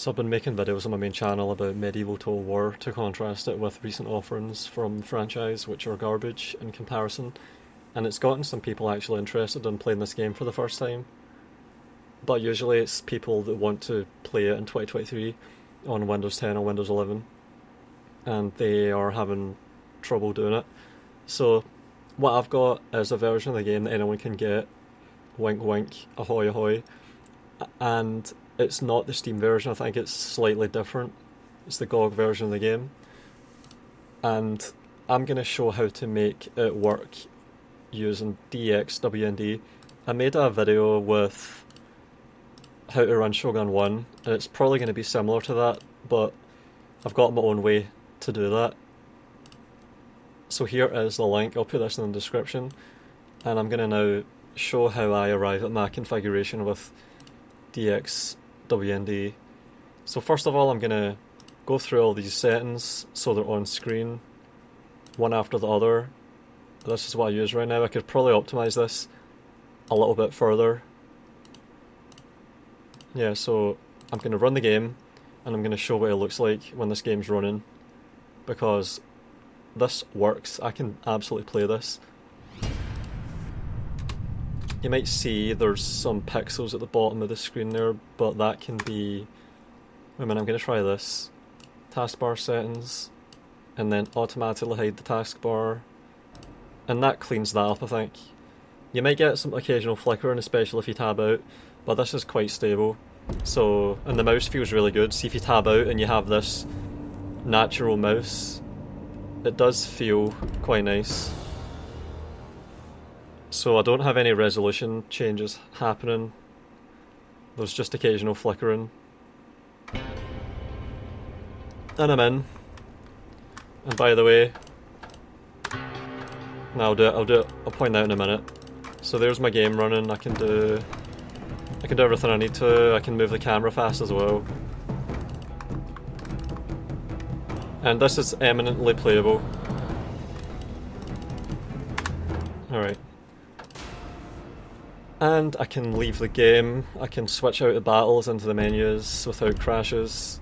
So I've been making videos on my main channel about medieval Total War to contrast it with recent offerings from the franchise, which are garbage in comparison, and it's gotten some people actually interested in playing this game for the first time. But usually it's people that want to play it in 2023 on Windows 10 or Windows 11, and they are having trouble doing it. So what I've got is a version of the game that anyone can get, wink wink, ahoy ahoy, and it's not the Steam version. I think it's slightly different. It's the GOG version of the game, and I'm going to show how to make it work using DXWND. I made a video with how to run Shogun 1, and it's probably going to be similar to that, but I've got my own way to do that. So here is the link. I'll put this in the description, and I'm going to now show how I arrive at my configuration with DXWND. So first of all, I'm going to go through all these settings so they're on screen, one after the other. This is what I use right now. I could probably optimize this a little bit further. Yeah, so I'm going to run the game, and I'm going to show what it looks like when this game's running, because this works. I can absolutely play this. You might see there's some pixels at the bottom of the screen there, but that can be... Wait a minute, I'm going to try this. Taskbar settings, and then automatically hide the taskbar, and that cleans that up, I think. You might get some occasional flickering, especially if you tab out, but this is quite stable. So, and the mouse feels really good. See, if you tab out and you have this natural mouse, it does feel quite nice. So I don't have any resolution changes happening. There's just occasional flickering. And I'm in. And by the way, no, I'll point out in a minute. So there's my game running. I can do everything I need to. I can move the camera fast as well. And this is eminently playable. Alright. And I can leave the game. I can switch out of battles into the menus without crashes.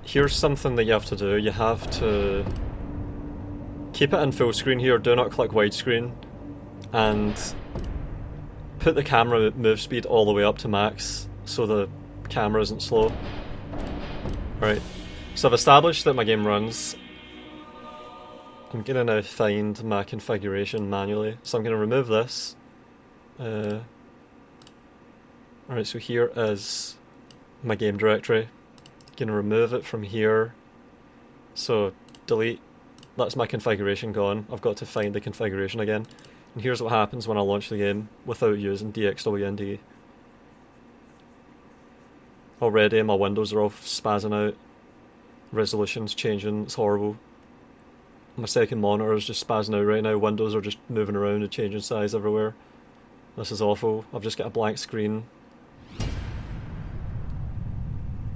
Here's something that you have to do. You have to keep it in full screen here. Do not click widescreen. And put the camera move speed all the way up to max so the camera isn't slow. Right, so I've established that my game runs. I'm going to now find my configuration manually. So I'm going to remove this. Alright, so here is my game directory. I'm going to remove it from here. So delete. That's my configuration gone. I've got to find the configuration again. And here's what happens when I launch the game without using DXWND. Already my windows are all spazzing out. Resolution's changing, it's horrible. My second monitor is just spazzing out right now. Windows are just moving around and changing size everywhere. This is awful. I've just got a blank screen.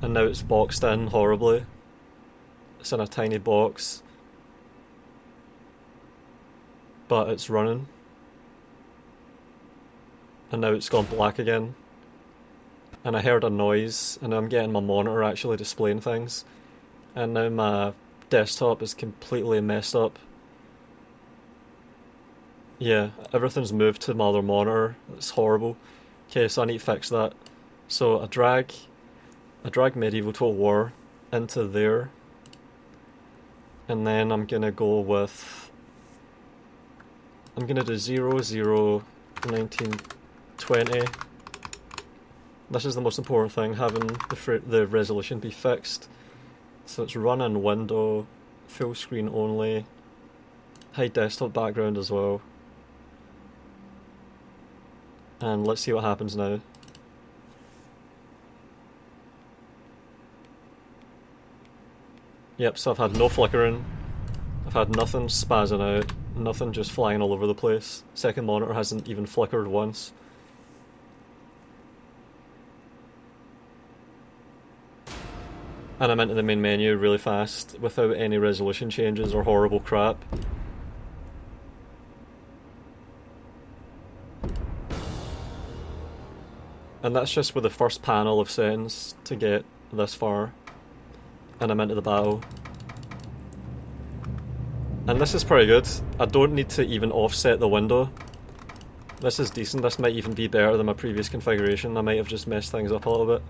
And now it's boxed in horribly. It's in a tiny box. But it's running. And now it's gone black again. And I heard a noise, and I'm getting my monitor actually displaying things. And now my desktop is completely messed up. Yeah, everything's moved to my other monitor. It's horrible. Okay, so I need to fix that. So I drag Medieval Total War into there. And then I'm gonna go with... I'm gonna do 001920. This is the most important thing, having the resolution be fixed. So it's run in window, full screen only, hide desktop background as well. And let's see what happens now. Yep, so I've had no flickering, I've had nothing spazzing out, nothing just flying all over the place. Second monitor hasn't even flickered once. And I'm into the main menu really fast without any resolution changes or horrible crap. And that's just with the first panel of settings to get this far. And I'm into the battle. And this is pretty good. I don't need to even offset the window. This is decent. This might even be better than my previous configuration. I might have just messed things up a little bit.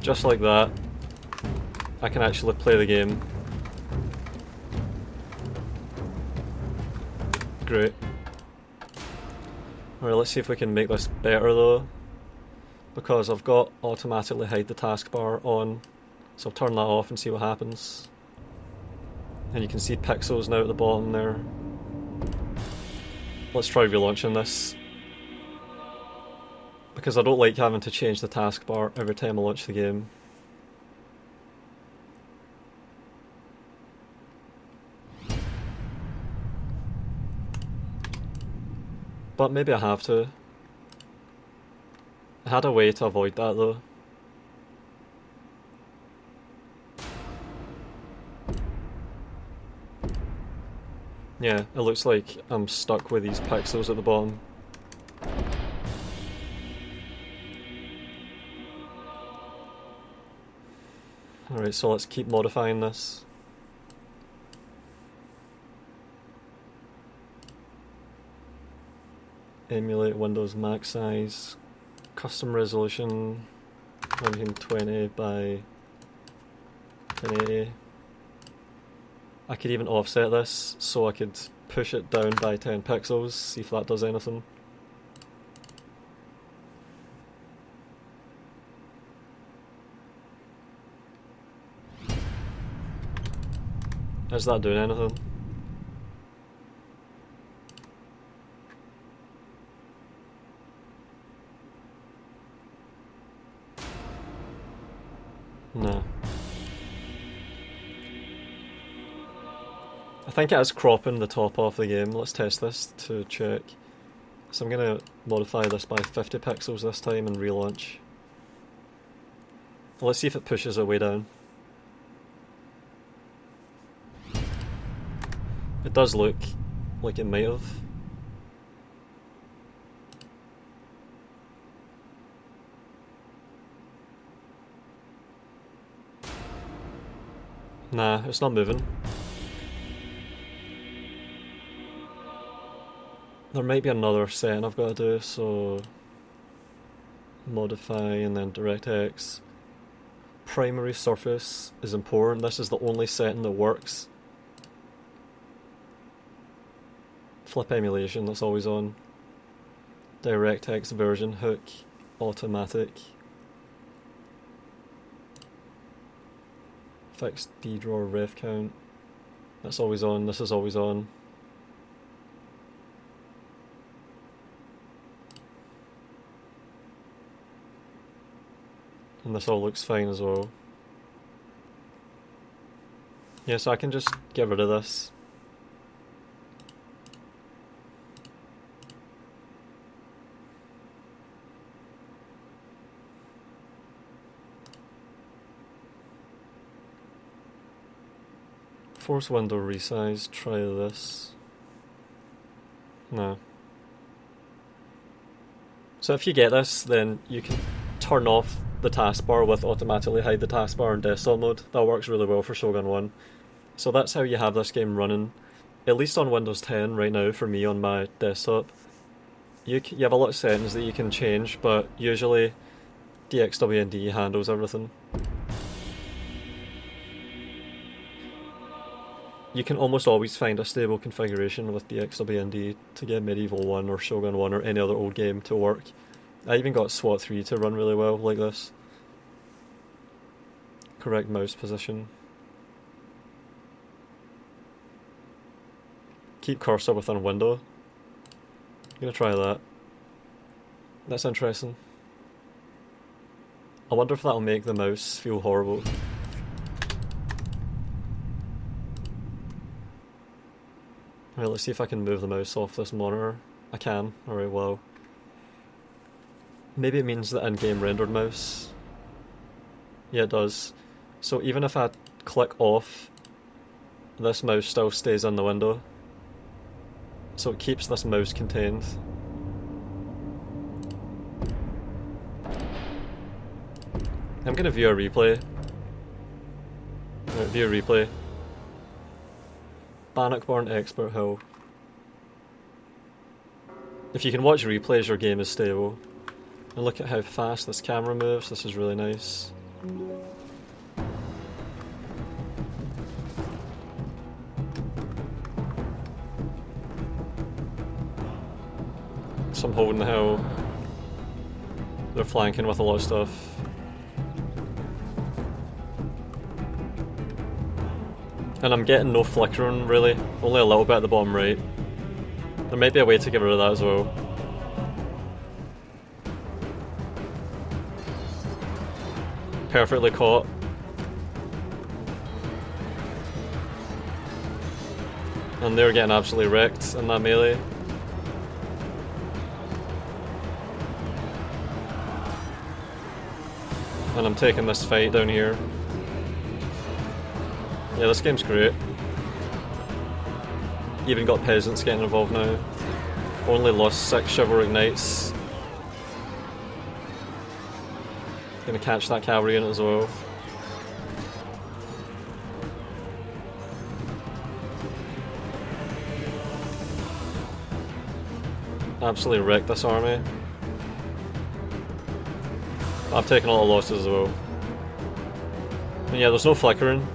Just like that, I can actually play the game. Great. Alright, let's see if we can make this better though. Because I've got automatically hide the taskbar on. So I'll turn that off and see what happens. And you can see pixels now at the bottom there. Let's try relaunching this. Because I don't like having to change the taskbar every time I launch the game. But maybe I have to. I had a way to avoid that though. Yeah, it looks like I'm stuck with these pixels at the bottom. Alright, so let's keep modifying this. Emulate Windows max size, custom resolution 1920 by 1080. I could even offset this so I could push it down by 10 pixels, see if that does anything. Is that doing anything? No. I think it is cropping the top off the game. Let's test this to check. So I'm going to modify this by 50 pixels this time and relaunch. Let's see if it pushes it way down. It does look like it might have. Nah, it's not moving. There might be another setting I've got to do, so modify and then DirectX. Primary surface is important. This is the only setting that works. Flip emulation, that's always on. DirectX version hook, automatic. Fixed D-drawer ref count, that's always on, this is always on. And this all looks fine as well. Yeah, so I can just get rid of this. Force window resize, try this. No. So if you get this, then you can turn off the taskbar with automatically hide the taskbar in desktop mode. That works really well for Shogun 1. So that's how you have this game running, at least on Windows 10 right now for me on my desktop. You have a lot of settings that you can change, but usually DXWND handles everything. You can almost always find a stable configuration with DXWND to get Medieval 1 or Shogun 1 or any other old game to work. I even got SWAT 3 to run really well like this. Correct mouse position. Keep cursor within window. I'm gonna try that. That's interesting. I wonder if that'll make the mouse feel horrible. Alright, let's see if I can move the mouse off this monitor. I can. Alright, wow. Maybe it means the in-game rendered mouse. Yeah, it does. So even if I click off this mouse still stays in the window. So it keeps this mouse contained. I'm gonna view a replay. Right, view a replay. Bannockburn Expert Hill. If you can watch replays, your game is stable. And look at how fast this camera moves, this is really nice. Some holding the hill. They're flanking with a lot of stuff. And I'm getting no flickering really, only a little bit at the bottom right. There might be a way to get rid of that as well. Perfectly caught. And they're getting absolutely wrecked in that melee. And I'm taking this fight down here. Yeah, this game's great. Even got peasants getting involved now. Only lost 6 chivalric knights. Gonna catch that cavalry in it as well. Absolutely wrecked this army. I've taken a lot of losses as well. And yeah, there's no flickering.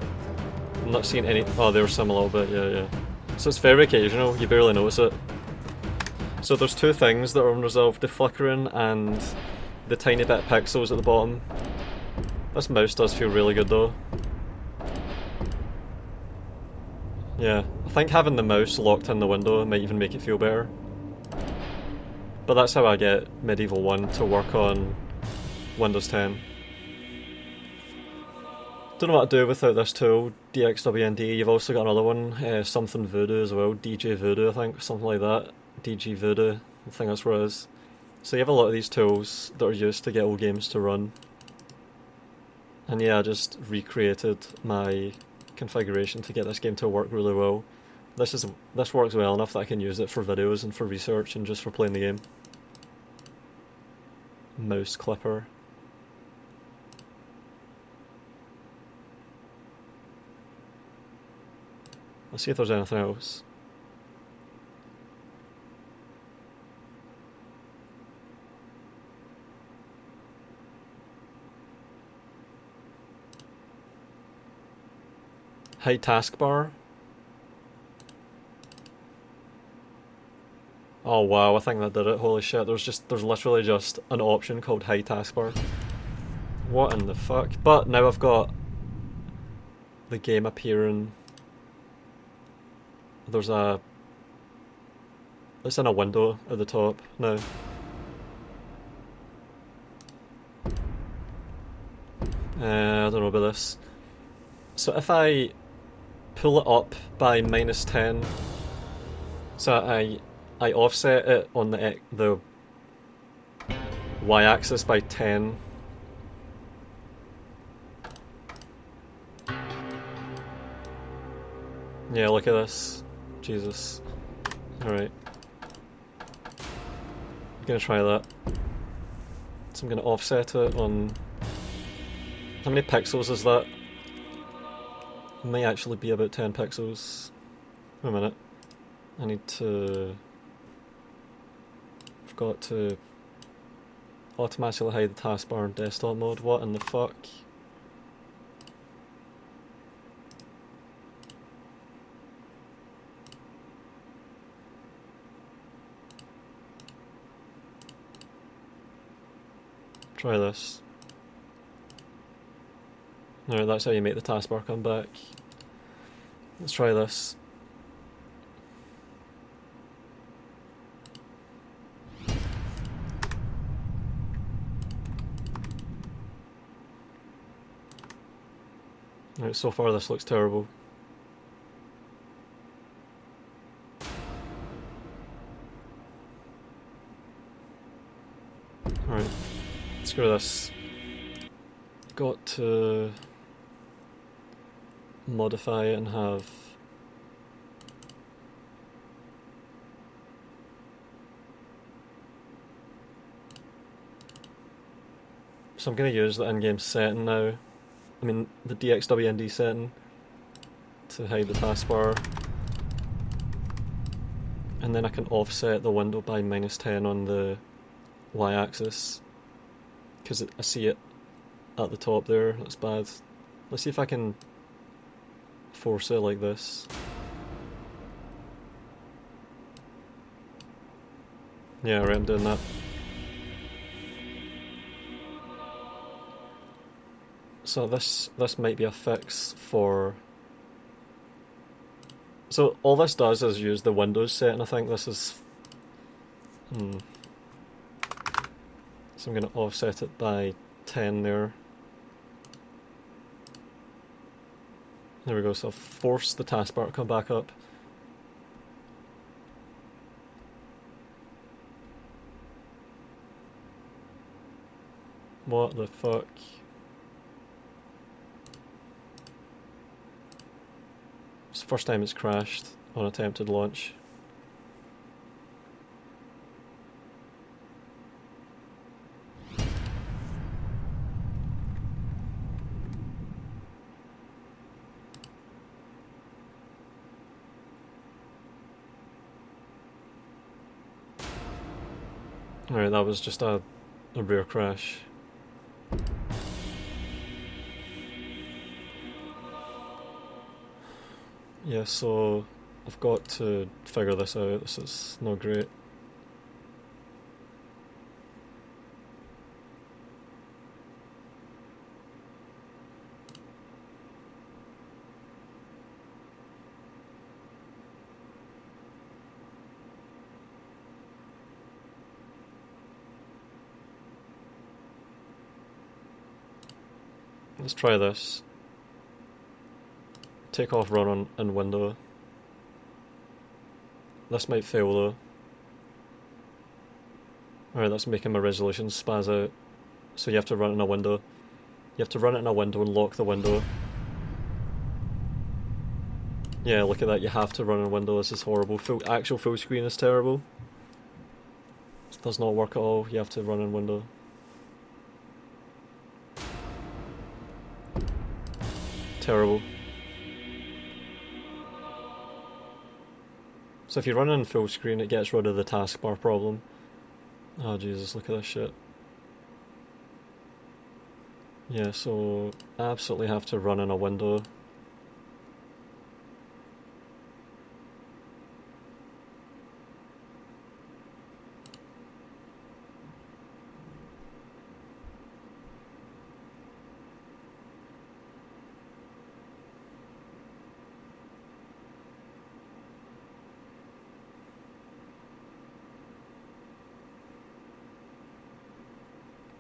I'm not seeing any. Oh, there was some a little bit, yeah. So it's very occasional, you barely notice it. So there's 2 things that are unresolved, the flickering and the tiny bit of pixels at the bottom. This mouse does feel really good though. Yeah, I think having the mouse locked in the window might even make it feel better. But that's how I get Medieval 1 to work on Windows 10. Don't know what to do without this tool, DXWND. You've also got another one, something Voodoo as well, DJ Voodoo I think, something like that. DG Voodoo, I think that's what it is. So you have a lot of these tools that are used to get old games to run. And yeah, I just recreated my configuration to get this game to work really well. This works well enough that I can use it for videos and for research and just for playing the game. Mouse clipper. Let's see if there's anything else. High taskbar. Oh wow, I think that did it. Holy shit, there's literally just an option called high taskbar. What in the fuck? But now I've got the game appearing. It's in a window at the top now. I don't know about this. So if I pull it up by -10, so I offset it on the y-axis by 10. Yeah, look at this. Jesus. Alright. I'm gonna try that. So I'm gonna offset it on... How many pixels is that? It may actually be about 10 pixels. Wait a minute. I need to... I've got to automatically hide the taskbar in desktop mode. What in the fuck? Try this. No, that's how you make the taskbar come back. Let's try this. Right, so far this looks terrible. Alright, screw this. Got to modify it and have So I'm going to use the in-game setting now. I mean, the DXWND setting to hide the taskbar. And then I can offset the window by -10 on the y-axis. Because I see it at the top there, that's bad. Let's see if I can force it like this. Yeah, right, I'm doing that. So this might be a fix for... So all this does is use the Windows setting. I think this is... So I'm going to offset it by 10 there. There we go, so I've forced the taskbar to come back up. What the fuck? It's the first time it's crashed on attempted launch. Alright, that was just a rare crash. Yeah, so I've got to figure this out. This is not great. Let's try this. Take off run on in window. This might fail though. Alright, that's making my resolution spaz out. So you have to run it in a window. You have to run it in a window and lock the window. Yeah, look at that, you have to run in a window, this is horrible. Actual full screen is terrible. This does not work at all, you have to run in window. Terrible. So if you run in full screen, it gets rid of the taskbar problem. Oh Jesus, look at this shit. Yeah, so absolutely have to run in a window.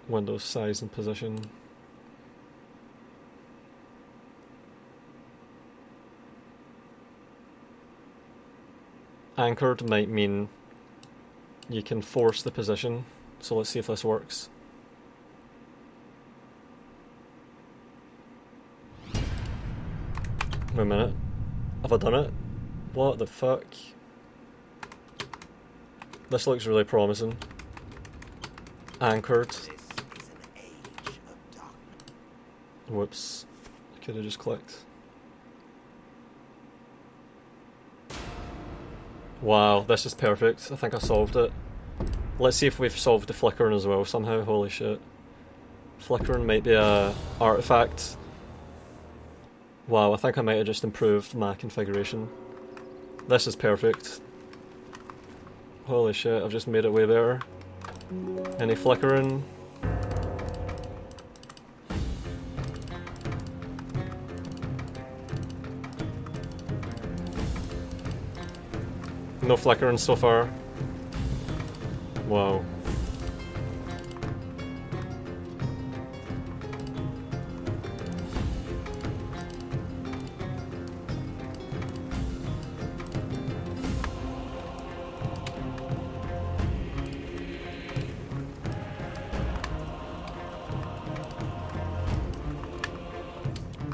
Window size and position. Anchored might mean you can force the position, so let's see if this works. Wait a minute, have I done it? What the fuck? This looks really promising. Anchored. Whoops, I could have just clicked. Wow, this is perfect. I think I solved it. Let's see if we've solved the flickering as well somehow. Holy shit. Flickering might be a artifact. Wow, I think I might have just improved my configuration. This is perfect. Holy shit, I've just made it way better. Any flickering? No flickering so far. Wow.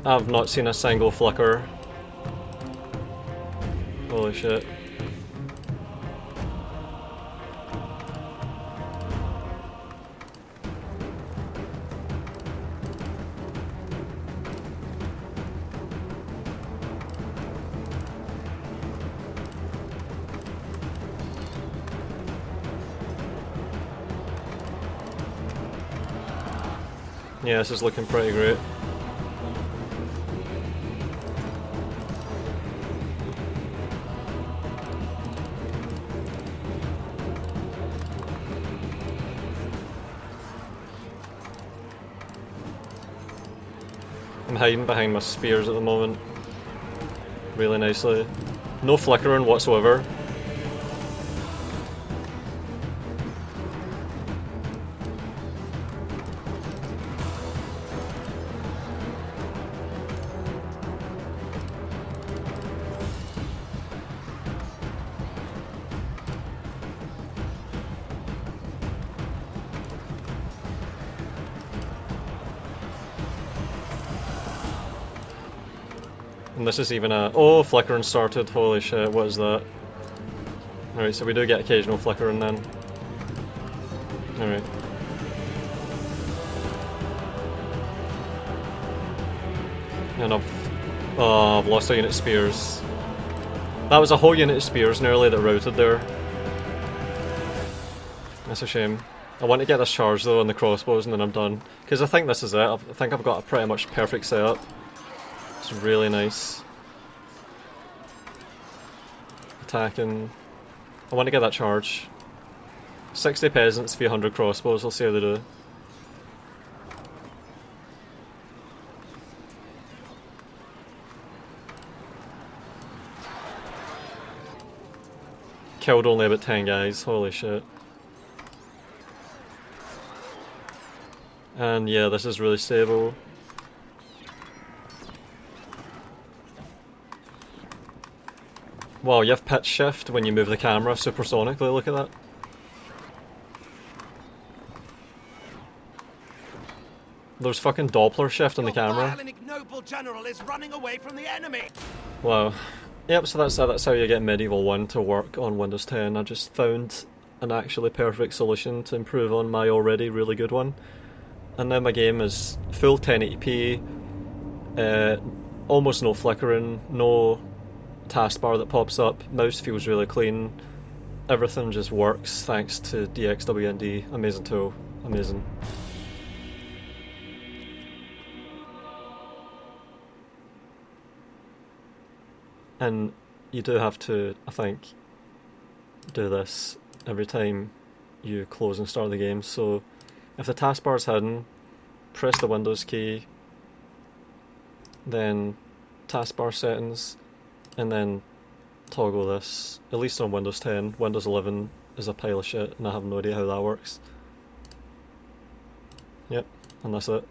I've not seen a single flicker. Holy shit. Yeah, this is looking pretty great. I'm hiding behind my spears at the moment. Really nicely. No flickering whatsoever. And this is even a... Oh, flickering started. Holy shit, what is that? Alright, so we do get occasional flickering then. Alright. And I've lost a unit of spears. That was a whole unit of spears nearly that routed there. That's a shame. I want to get this charge though on the crossbows and then I'm done. Because I think this is it. I think I've got a pretty much perfect setup. It's really nice. Attacking. I want to get that charge. 60 peasants, 300 crossbows, we'll see how they do. Killed only about 10 guys, holy shit. And yeah, this is really stable. Wow, you have pitch shift when you move the camera supersonically, look at that. There's fucking Doppler shift on the camera. Ignoble general is running away from the enemy. Wow. Yep, so that's how you get Medieval 1 to work on Windows 10. I just found an actually perfect solution to improve on my already really good one. And now my game is full 1080p, almost no flickering, no taskbar that pops up, mouse feels really clean, everything just works thanks to DXWND. Amazing tool, amazing. And you do have to, I think, do this every time you close and start the game. So if the taskbar is hidden, press the Windows key, then taskbar settings, and then toggle this. At least on Windows 10. Windows 11 is a pile of shit and I have no idea how that works. Yep, and that's it.